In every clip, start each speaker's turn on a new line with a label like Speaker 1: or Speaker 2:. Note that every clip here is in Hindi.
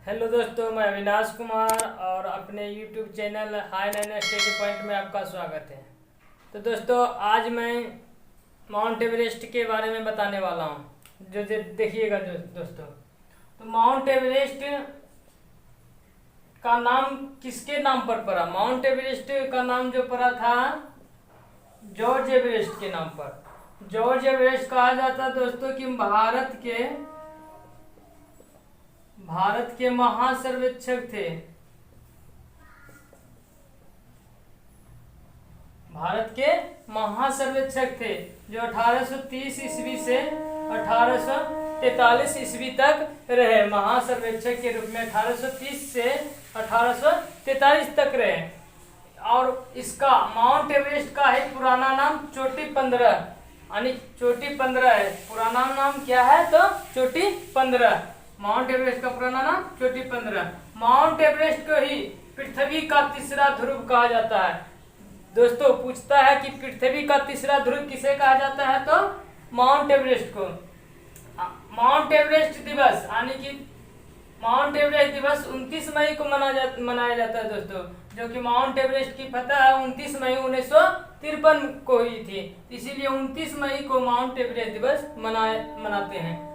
Speaker 1: हेलो दोस्तों, मैं अविनाश कुमार और अपने YouTube channel high nine study point में आपका स्वागत है। तो दोस्तों, आज मैं माउंट एवरेस्ट के बारे में बताने वाला हूँ। जो देखिएगा दोस्तों, तो माउंट एवरेस्ट का नाम किसके नाम पर पड़ा? माउंट एवरेस्ट का नाम जो पड़ा था जॉर्ज एवरेस्ट के नाम पर। जॉर्ज एवरेस्ट कहा जाता दोस्तों कि भारत के महासर्वेक्षक थे। भारत के महासर्वेक्षक थे जो 1830 ईस्वी से 1843 ईस्वी तक रहे। महासर्वेक्षक के रूप में 1830 से 1843 तक रहे। और इसका माउंट एवरेस्ट का है पुराना नाम चोटी 15, यानी चोटी 15 है। पुराना नाम क्या है? तो चोटी 15। माउंट एवरेस्ट का पुराना नाम चोटी 15। माउंट एवरेस्ट को ही पृथ्वी का तीसरा ध्रुव कहा जाता है। दोस्तों, पूछता है कि पृथ्वी का तीसरा ध्रुव किसे कहा जाता है? तो माउंट एवरेस्ट को। माउंट एवरेस्ट दिवस यानी कि माउंट एवरेस्ट दिवस 29 मई को मनाया जाता है दोस्तों, जो कि माउंट एवरेस्ट की फतह 29 मई 1953 को हुई थी। इसीलिए 29 मई को माउंट एवरेस्ट दिवस मनाते हैं।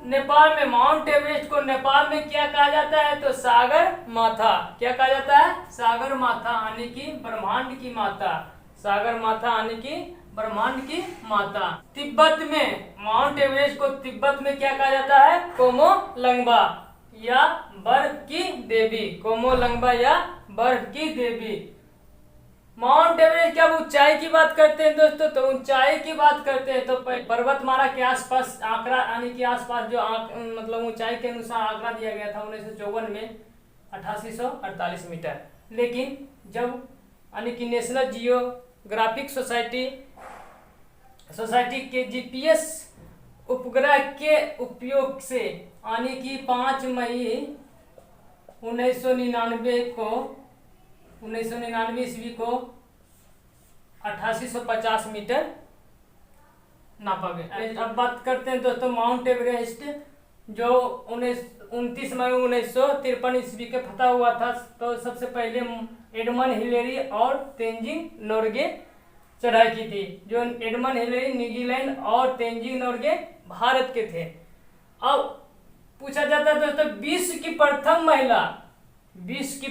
Speaker 1: नेपाल में माउंट एवरेस्ट को नेपाल में क्या कहा जाता है? तो सागर माथा। क्या कहा जाता है? सागर माथा यानी कि ब्रह्मांड की माता। सागर माथा यानी कि ब्रह्मांड की माता। तिब्बत में माउंट एवरेस्ट को तिब्बत में क्या कहा जाता है? कोमो लंगबा या बर्फ की देवी। कोमो लंगबा या बर्फ की देवी। माउंट एवरेस्ट क्या ऊंचाई की बात करते हैं दोस्तों? तो ऊंचाई की बात करते हैं तो पर्वतमाला के आसपास आंकड़ा यानी कि आसपास जो मतलब ऊंचाई के अनुसार आंकड़ा दिया गया था 1954 में 8848 मीटर। लेकिन जब यानी कि नेशनल जियोग्राफिक सोसाइटी के जीपीएस उपग्रह के उपयोग से यानी कि 5 मई 1999 ईस्वी को 8850 मीटर नापा गया। अब बात करते हैं दोस्तों माउंट एवरेस्ट जो 29 मई 1953 ईस्वी के फतह हुआ था। तो सबसे पहले एडमंड हिलेरी और तेंजिंग नोर्गे चढ़ाई की थी। जो एडमंड हिलेरी न्यूजीलैंड और तेंजिंग नोर्गे भारत के थे। अब पूछा जाता है दोस्तों, विश्व की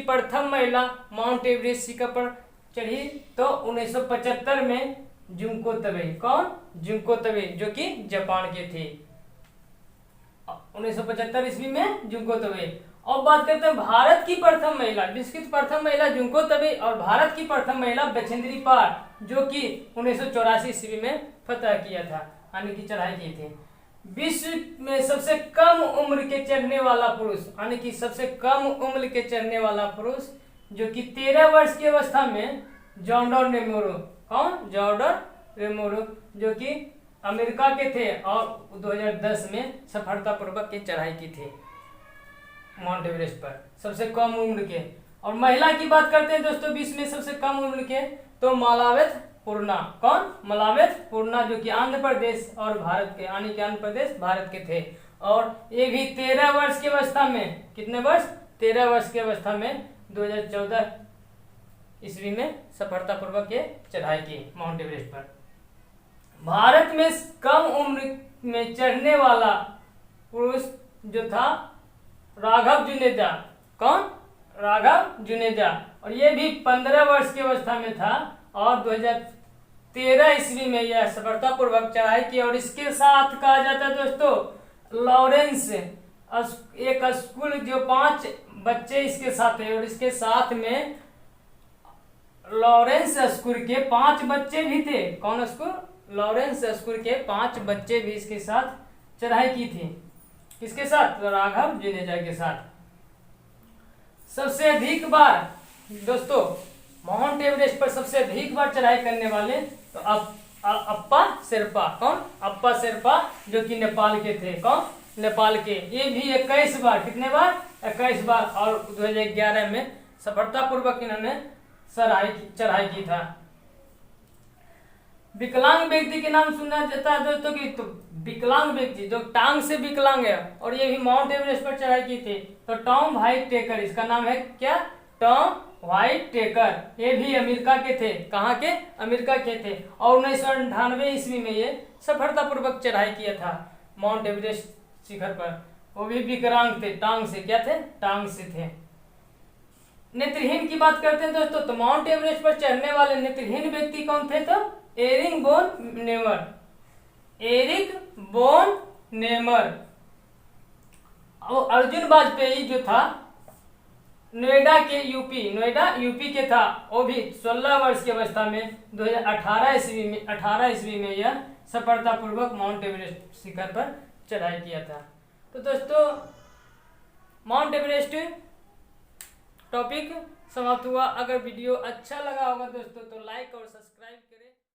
Speaker 1: प्रथम महिला माउंट एवरेस्ट शिखर पर चढ़ी तो 1975 में जुंको तबे। कौन? जुंको तबे, जो कि जापान के थे। 1975 ईस्वी में जुंको तबे। और बात करते हैं भारत की प्रथम महिला। विश्व की प्रथम महिला जुंको तबे और भारत की प्रथम महिला बछेंद्री पाल, जो कि 1984 ईस्वी में फतह किया था यानी कि चढ़ाई की थी। विश्व में सबसे कम उम्र के चढ़ने वाला पुरुष यानी कि सबसे कम उम्र के चढ़ने वाला पुरुष जो कि 13 वर्ष की अवस्था में जॉर्डन रेमोरो। कौन? जॉर्डन रेमोरो, जो कि अमेरिका के थे और 2010 में सफलतापूर्वक की चढ़ाई की थी माउंट एवरेस्ट पर, सबसे कम उम्र के। और महिला की बात करते हैं दोस्तों विश्व में सबसे कम उम्र के, तो मालावेथ पूर्णा। कौन? मालावेथ पूर्णा, जो कि आंध्र प्रदेश और भारत के यानी कि आंध्र प्रदेश भारत के थे। और ये भी 13 वर्ष की अवस्था में, कितने वर्ष? 13 वर्ष की अवस्था में 2014 ईस्वी में सफलतापूर्वक ये चढ़ाई की माउंट एवरेस्ट पर। भारत में कम उम्र में चढ़ने वाला पुरुष जो था राघव जुनेजा। कौन? राघव जुनेजा। और ये भी 15 वर्ष की अवस्था में था और 2013 ईस्वी में यह सफलतापूर्वक चढ़ाई की। और इसके साथ कहा जाता है दोस्तों लॉरेंस, एक स्कूल जो 5 बच्चे इसके साथ है। और इसके साथ में लॉरेंस स्कूल के 5 बच्चे भी थे। कौन स्कूल? लॉरेंस स्कूल के 5 बच्चे भी इसके साथ चढ़ाई की थी। किसके साथ? तो राघव जुनेजा के साथ। सबसे अधिक बार दोस्तों माउंट एवरेस्ट पर सबसे अधिक बार चढ़ाई करने वाले तो अप्पा शेरपा। कौन? अप्पा शेरपा, जो कि नेपाल के थे। कौन? नेपाल के। ये भी 21 बार। कितने बार? 21 बार। और 2011 में सफलतापूर्वक इन्होंने चढ़ाई की था। विकलांग व्यक्ति के नाम सुना जाता है दोस्तों की तो विकलांग व्यक्ति जो टांग से विकलांग है, और ये भी माउंट एवरेस्ट पर चढ़ाई की थी, तो टॉम व्हाइट टेकर, इसका नाम है क्या, टॉम व्हाइट टेकर। ये भी अमेरिका के थे, कहाँ के, अमेरिका के थे, और 1998 ईस्वी में ये सफलतापूर्वक चढ़ाई किया था माउंट एवरेस्ट शिखर पर। वो भी विकलांग थे, टांग से, क्या थे, टांग से थे। नेत्रहीन की बात करते हैं दोस्तों, तो माउंट एवरेस्ट पर चढ़ने वाले नेत्रहीन व्यक्ति कौन थे, तो Eric Bonnemer, Eric Bonnemer. और अर्जुन वाजपेयी जो था, नोएडा यूपी के था, वो भी 16 वर्ष की अवस्था में 2018 ईस्वी में यह सफलतापूर्वक माउंट एवरेस्ट शिखर पर चढ़ाई किया था। तो दोस्तों माउंट एवरेस्ट टॉपिक समाप्त हुआ। अगर वीडियो अच्छा लगा होगा दोस्तों तो लाइक और सब्सक्राइब करें।